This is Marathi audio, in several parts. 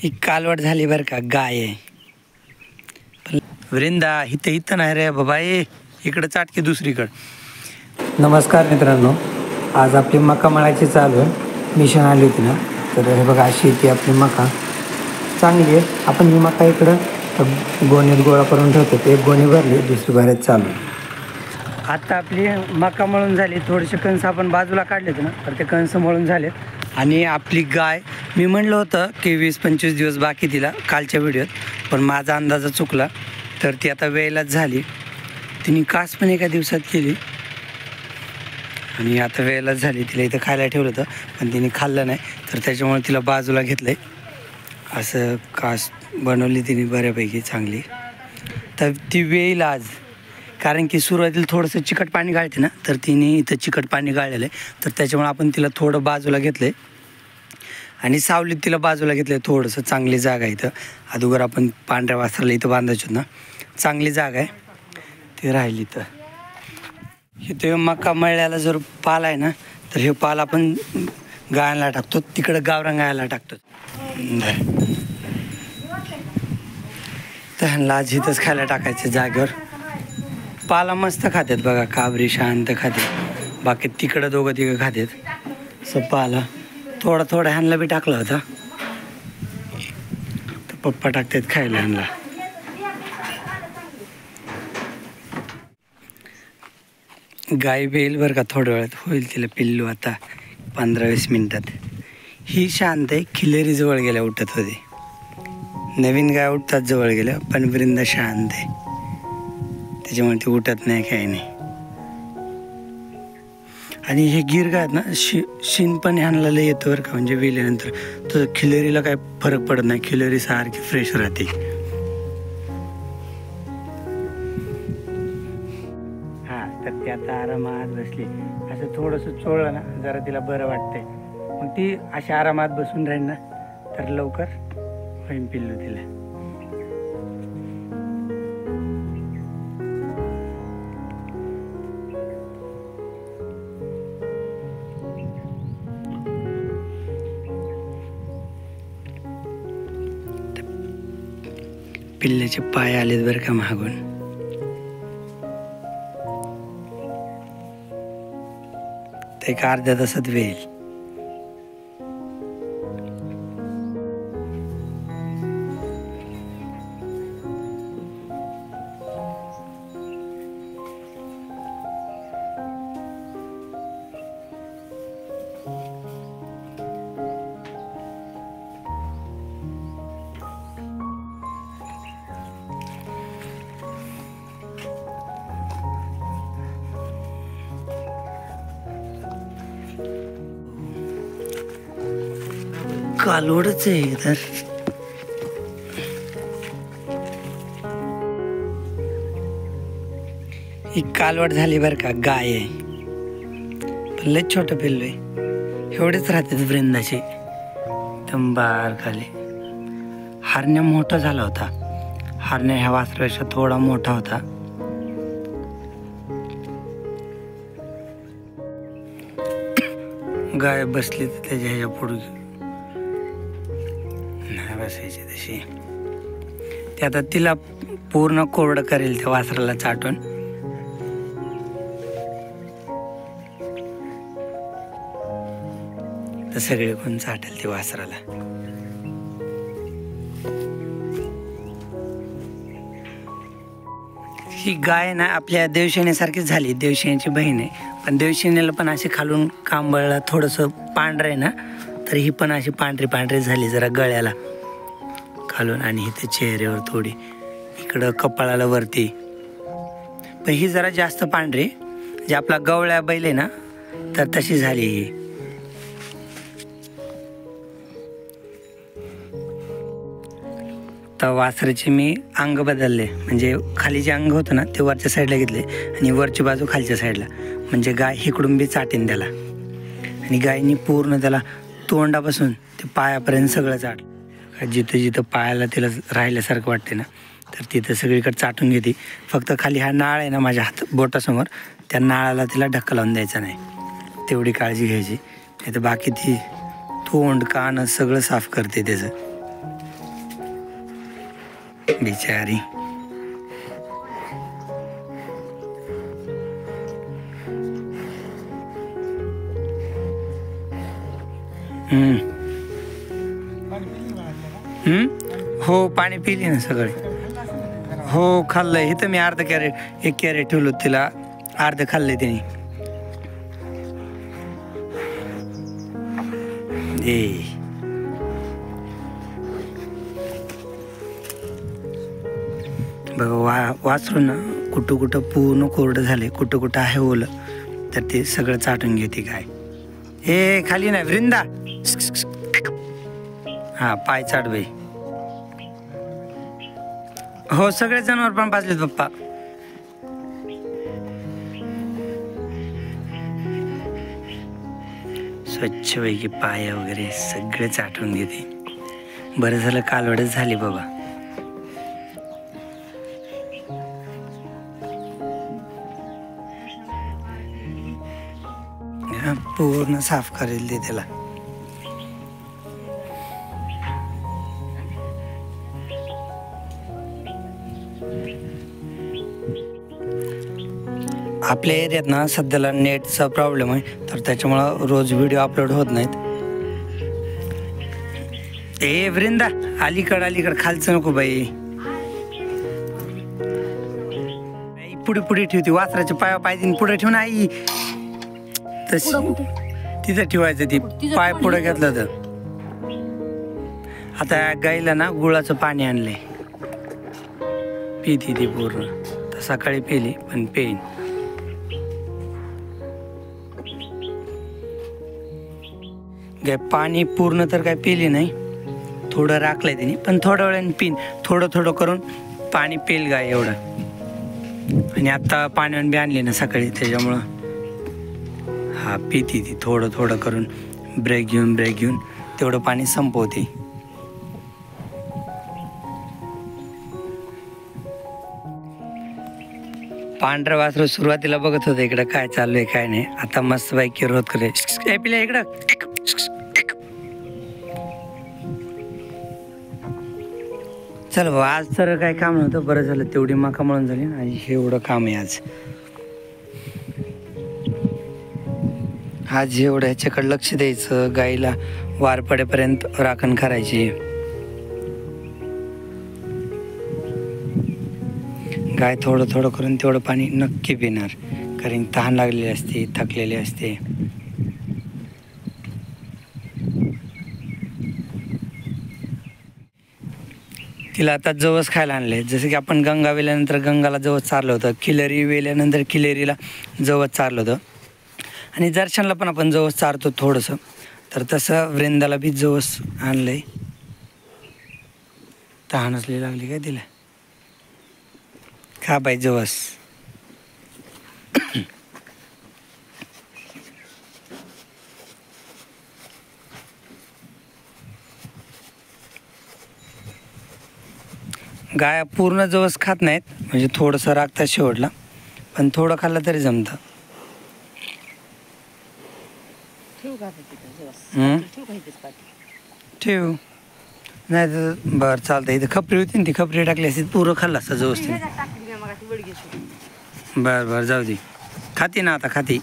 ही कालवड झाली बरं का, गाय आहे. वृंदा इथं नाही रे बाबा, इकडं चाटके दुसरीकडं. नमस्कार मित्रांनो, आज आपली मका मळायची चालू आहे. मिशन आली होती ना, तर हे बघा अशी ती आपली मका चांगली आहे. आपण ही मका इकडं गोणीत गोळा करून ठेवतो. एक गोणी भरली, दुसरी भरायची चालू आहे. आता आपली मका मळून झाली. थोडेसे कणस आपण बाजूला काढले होते ना, तर ते कणस मळून झालेत. आणि आपली गाय, मी म्हणलं होतं की 20-25 दिवस बाकी तिला कालच्या व्हिडिओत, पण माझा अंदाज चुकला. तर ती आता वेळेलाच झाली. तिने कास पण एका दिवसात केली आणि आता वेळेलाच झाली. तिला इथं खायला ठेवलं होतं पण तिने खाल्लं नाही, तर त्याच्यामुळे तिला बाजूला घेतलं आहे. असं कास बनवली तिने बऱ्यापैकी चांगली. तर ती वेळेल आज, कारण की सुरुवातीला थोडंसं चिकट पाणी गाळते ना, तर तिने इथं चिकट पाणी गाळलेलं आहे. तर त्याच्यामुळे आपण तिला थोडं बाजूला घेतलं आहे आणि सावलीत तिला बाजूला घेतलं आहे. थोडंसं चांगली जागा इथं. अगोदर आपण पांढऱ्या वासराला इथं बांधायचो ना, चांगली जागा आहे ती राहिली. तर इथं मका मळल्याला जर पाल आहे ना, तर हे पाल आपण गायला टाकतो, तिकडं गावरान गायला टाकतो. तर ह्यांना आज इथंच खायला टाकायचं जागेवर. पाला मस्त खातात बघा, काबरी शांत खाते. बाकी तिकडं दोघं तिघं खातात. असं पाला थोडा थोडा ह्यांना बी टाकला होता, तर पप्पा टाकतात खायला ह्यांना. गाय बेल बरं का, थोड्या वेळात होईल तिला पिल्लू. आता 15-20 मिनटात. ही शांत आहे, खिलेरी जवळ गेल्या उठत होती. नवीन गाय उठतात जवळ गेल्या, पण वृंदा शांत आहे, त्याच्यामुळे ती उठत नाही, काही नाही. आणि हे गिर गाय आहेत ना, शिन पण ह्यांना लय येतं बरं का. म्हणजे वेल्यानंतर तर खिलेरीला काय फरक पडत नाही, खिलेरी सारखी फ्रेश राहते. हा, तर ती आता आरामात बसली. असं थोडंसं चोळलं ना, जरा तिला बरं वाटतंय. मग ती अशा आरामात बसून राहील ना, तर लवकर होईन पिल्लू तिला. पिल्ल्याचे पाय आलेत बरं का मागून. ते एक अर्ध्या तासात वेळ. कालवडच आहे तर. ही कालवड झाली बरं का, गाय आहे. पण लय छोटं पिल्लू आहे. एवढेच राहतात वृंदाचे. तंबार खाली. हरण्या मोठा झाला होता. हरण्या ह्या वासरापेक्षा थोडा मोठा होता. गाय बसली तर त्याच्या ह्याच्या पुढे नाही बसायची तशी. ते आता तिला पूर्ण कोरडं करेल त्या वासराला चाटून. तर सगळे कोण चाटेल ते वासराला. ही गाय ना आपल्या देवशेण्यासारखीच झाली. देवशेण्याची बहीण आहे, पण देवशेण्याला पण असे खालून कांबळला थोडंसं पांढरं आहे ना, तर ही पण अशी पांढरी पांढरी झाली जरा गळ्याला खालून. आणि इथे चेहऱ्यावर थोडी, इकडं कपाळाला वरती. पण ही जरा जास्त पांढरी, जे आपला गवळ्या बैल आहे ना, तर तशी झाली ही. तर वासराचे मी अंग बदलले. म्हणजे खाली जे अंग होतं ना, ते वरच्या साईडला घेतले आणि वरची बाजू खालच्या साईडला. म्हणजे गाय इकडून बी चाटेन त्याला. आणि गायनी पूर्ण त्याला तोंडापासून ते पायापर्यंत सगळं चाटलं. जिथं जिथं पायाला तिला राहिल्यासारखं वाटते ना, तर तिथं सगळीकडे चाटून घेते. फक्त खाली हा नाळ आहे ना माझ्या बोटासमोर, त्या नाळाला तिला धक्का लावून द्यायचा नाही, तेवढी काळजी घ्यायची. नाही तर बाकी ती तोंड कान सगळं साफ करते त्याचं. बिचारी. हो पाणी पिली ना सगळे. हो खाल्लंय. इथं मी अर्ध कॅरेट 1 कॅरेट ठेवलं तिला, अर्ध खाल्लंय तिने. बघा वाचलं ना, कुठं कुठं पूर्ण कोरडं झाले, कुठं कुठं आहे ओलं, तर ते सगळं चाटून घेते गाय. हे खाली नाही वृंदा. हा पाय चाट बाई. हो सगळे जनावर पण पाजलेत पप्पा. स्वच्छ पैकी पाय वगैरे सगळे चाटून घेते. बरं झालं कालवडच झाली बाबा. पूर्ण साफ करेल ते त्याला. आपल्या एरियात ना सध्याला नेटचा प्रॉब्लेम आहे, तर त्याच्यामुळं रोज व्हिडिओ अपलोड होत नाहीत. ए वृंदा अलीकड खालचं नको बाई. पुढे पुढे ठेवते वासराच्या पाया पाहिजे, पुढे ठेवून आई तशी तिथं ठेवायचं. ती पाय पुढे घेतलं तर. आता गाईला ना गुळाचं पाणी आणलंय, पिती ती पूर्ण. तर सकाळी पिली पण पेन. गाय पाणी पूर्ण तर काय पिली नाही, थोडं राखलंय तिने, पण थोड्या वेळाने पिन. थोडं थोडं करून पाणी पेल गाय एवढं. आणि आता पाण्यावर बी आणली ना सकाळी, त्याच्यामुळं हा पिती ती थोडं थोडं करून. ब्रेक घेऊन तेवढं पाणी संपवते. पांढरं वासरू सुरुवातीला बघत होतं इकडं काय चालू आहे काय नाही. आता मस्त बाईक रोध करे पिल्या इकडं. चल भाऊ आज तर काय काम नव्हतं, बरं झालं तेवढी मका मळून झाली ना. हे एवढं काम आहे आज. आज एवढं ह्याच्याकडे लक्ष द्यायचं, गाईला वार पडेपर्यंत राखण करायची. गाय थोडं थोडं करून तेवढं पाणी नक्की पिणार, कारण तहान लागलेली असते, थकलेली असते. तिला आता जवस खायला आणले. जसं की आपण गंगा वेल्यानंतर गंगाला जवस चारलं होतं, किलरी वेल्यानंतर किलेरीला जवस चारलं होतं, आणि दर्शनला पण आपण जवस चारतो थोडंसं. तर तसं वृंदाला बी जवस आणलंय. तहान असली लागली काय तिला. खा बाई जवस. गाया पूर्ण जवस खात नाहीत, म्हणजे थोडंसं राखतात शेवटला, पण थोडं खाल्लं तरी जमतं. ठेव नाही तर बरं चालतं. इथं खपरी होती ना, ती खपरी टाकली असती पुरं खाल्लं असतं जवस. बरं जाऊ दे. खाती ना आता खाती.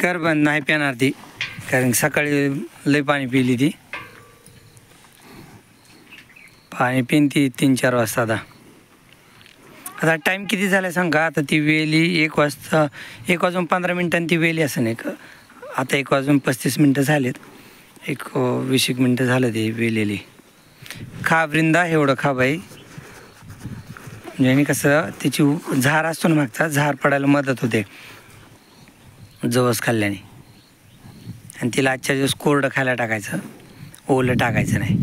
कर बंद, नाही पिणार ती, कारण सकाळी लय पाणी पिली ती. पाणी पिन ती 3-4 वाजता. आता टाईम किती झाला सांग का. आता ती वेली 1 वाजता, 1 वाजून 15 मिनिटांनी ती वेली असं नाही का. आता 1 वाजून 35 मिनटं झालेत, 20 मिनटं झालं ते वेलेली. खा वृंदा एवढं खा बाई. म्हणजे कसं त्याची झार असतो ना मागचा, झार पडायला मदत होते जवस खाल्ल्याने. आणि तिला आजच्या दिवस कोरडं खायला टाकायचं, ओलं टाकायचं नाही.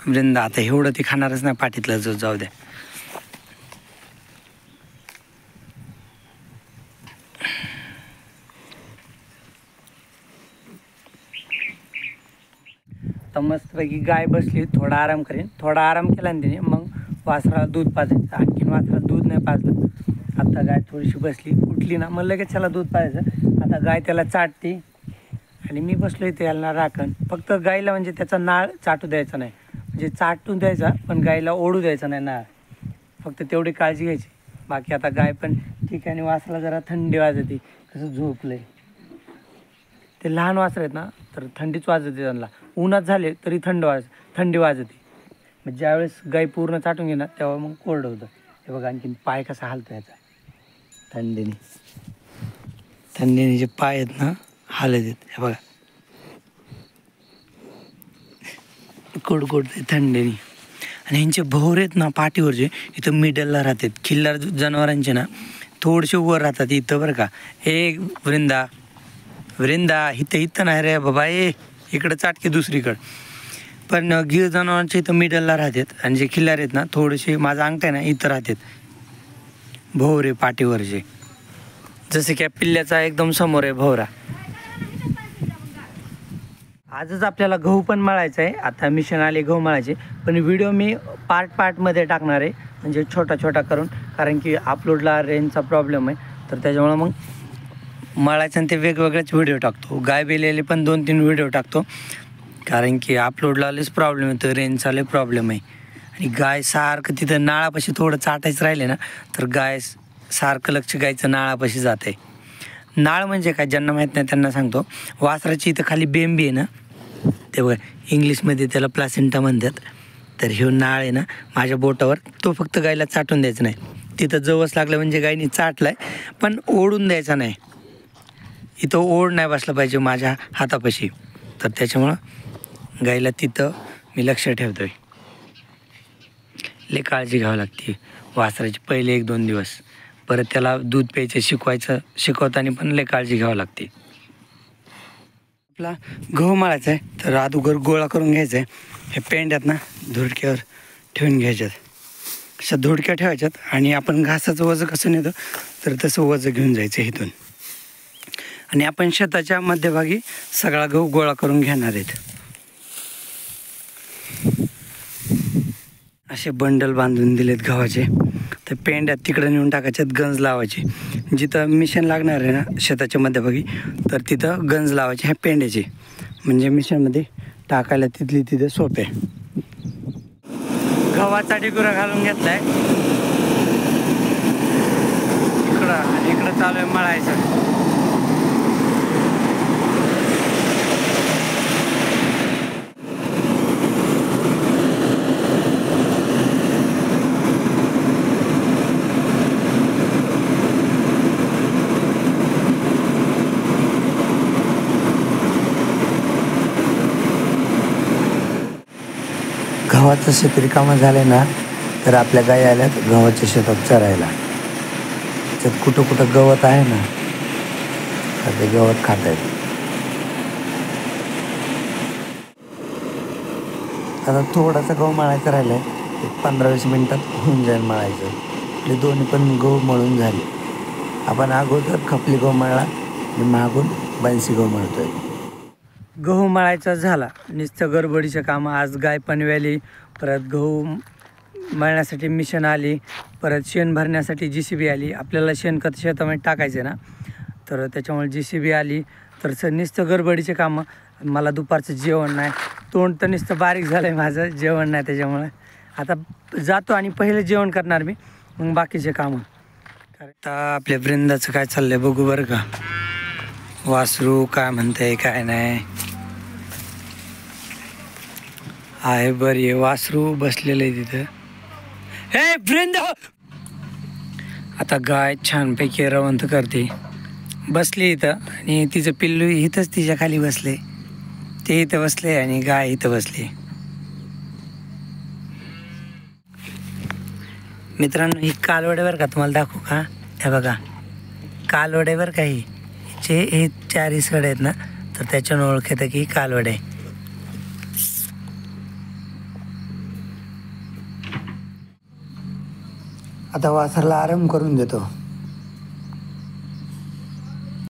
वृंदा आता एवढं ती खाणारच नाही पाठीतलं, जाऊ द्या. तर मस्तपैकी गाय बसली, थोडा आराम करेन. थोडा आराम केला ना तिने, मग वासराला दूध पाजायचं. आणखीन वासराला दूध नाही पाजलं आता गाय थोडीशी बसली, उठली ना मग लगेच त्याला दूध पाजायचं. आता गाय त्याला चाटते आणि मी बसलो इथे याला राखण. फक्त गायला म्हणजे त्याचा नाळ चाटू द्यायचा नाही, म्हणजे चाटून द्यायचा पण गायला ओढू द्यायचा नाही नाळ, फक्त तेवढी काळजी घ्यायची. बाकी आता गाय पण ठीक आहे. आणि वासराला जरा थंडी वाजते, कसं झोपलंय. ते लहान वासर आहेत ना तर थंडीच वाजते त्यांना, उन्हात झाले तरी थंडी वाजते. मग ज्यावेळेस गाय पूर्ण चाटून घेणार तेव्हा मग कोरडं होतं. हे बघा आणखीन पाय कसा हलतो याचा थंडीने जे पाय आहेत ना हालत आहेत. हे बघा कोडकोडते थंडीने. आणि ह्यांचे भोवरे आहेत ना पाठीवरचे इथं मिडलला राहतात. खिल्लार जनावरांचे ना थोडेसे वर राहतात इथं बरं का. हे वृंदा इथं नाही रे बाबा, इकडं चाटके दुसरीकडं. पण गिर जनावरांचे इथं मिडलला राहतात. आणि जे खिल्लार आहेत ना थोडेसे माझा अंगठा आहे ना इथं राहतात भोवरे पाठीवरचे. जसे की पिल्ल्याचा एकदम समोर आहे भोवरा. आजच आपल्याला गहू पण मळायचं आहे. आता मिशन आले गहू मळायचे, पण व्हिडिओ मी पार्टमध्ये टाकणार आहे, म्हणजे छोटा करून. कारण की अपलोडला रेंजचा प्रॉब्लेम आहे, तर त्याच्यामुळं मग मळायचं आणि ते वेगवेगळेच व्हिडिओ टाकतो. गाय बेलेले पण 2-3 व्हिडिओ टाकतो, कारण की अपलोडला लयच प्रॉब्लेम येतो, रेंजचा लय प्रॉब्लेम आहे. आणि गाय सारखं तिथं नाळापाशी थोडं चाटायचं राहिले ना तर गाय सारखं लक्ष गायचं नाळापाशी जाते. नाळ म्हणजे काय ज्यांना माहीत नाही त्यांना सांगतो. वासराची इथं खाली बेंबी आहे ना, ते बघा इंग्लिशमध्ये त्याला प्लासेंटा म्हणतात. तर ह्यो नाळ आहे ना माझ्या बोटावर, तो फक्त गायला चाटून द्यायचा नाही. तिथं जवस लागलं म्हणजे गायनी चाटलाय, पण ओढून द्यायचा नाही. इथं ओढ नाही बसला पाहिजे माझ्या हातापाशी. तर त्याच्यामुळं गायला तिथं मी लक्ष ठेवतो आहे. लय काळजी घ्यावी लागते वासराची पहिले 1-2 दिवस. परत त्याला दूध प्यायचं शिकवताना पण लय काळजी घ्यावी लागते. आपला गहू मळायचा आहे, तर अगोदर गोळा करून घ्यायचा आहे. हे पेंड्यात ना धुडक्यावर ठेवून घ्यायच्यात. अशा धुडक्या ठेवायच्यात. आणि आपण घासाचं वजं कसं नेतो तर तसं वजं घेऊन जायचं इथून. आणि आपण शेताच्या मध्यभागी सगळा गहू गोळा करून घेणार आहेत. असे बंडल बांधून दिलेत गव्हाचे. तर पेंड्यात तिकडं नेऊन टाकायच्यात, गंज लावायचे. जिथं मिशन लागणार आहे ना शेताच्या मध्यभागी, तर तिथं गंज लावायचे ह्या पेंड्याचे, म्हणजे मिशनमध्ये टाकायला तिथे सोपे. गव्हाचा ढिगुरा घालून घेतलाय इकडं, आणि इकडं चालू आहे मळायचं. गव्हाचं शेत रिकामं झालं ना तर आपल्या गाई आल्यात गव्हाच्या शेतात चरायला. त्यात कुठं गवत आहे ना तर ते गवत खात आहेत. आता थोडासा गहू मळायचा राहिला आहे, 15-20 मिनटात होऊन जाईल मळायचं. आपले दोन्ही पण गहू मळून झाले. आपण अगोदर खपली गहू मळला आणि मागून बनसी गहू मळतोय. गहू मळायचा झाला, नुसतं गडबडीचं काम. आज गाय पण व्याली, परत गहू मळण्यासाठी मिशन आली, परत शेण भरण्यासाठी JCB आली. आपल्याला शेणखत शेतामध्ये टाकायचं ना, तर त्याच्यामुळे JCB आली. तर नुसतं गडबडीचे कामं. मला दुपारचं जेवण नाही, तोंड तर नुसतं बारीक झालं आहे माझं, जेवण नाही. त्याच्यामुळे आता जातो आणि पहिलं जेवण करणार मी, मग बाकीचे कामं. आता आपल्या वृंदाचं काय चाललं आहे बघू बरं का. वासरू काय म्हणतंय काय नाही आहे. बरी आहे, वासरू बसलेलं आहे तिथं. हे वृंदा, आता गाय छानपैकी रवंत करते, बसली इथं. आणि तिचं पिल्लू इथंच तिच्या खाली बसले, ते इथं बसले आणि गाय इथं बसली. मित्रांनो ही कालवड्यावर का तुम्हाला दाखवू का. हे बघा कालवड्यावर काही हे 4 सड आहेत ना, तर त्याच्यानं ओळख येतं की कालवड आहे. आता वासरला आराम करून देतो.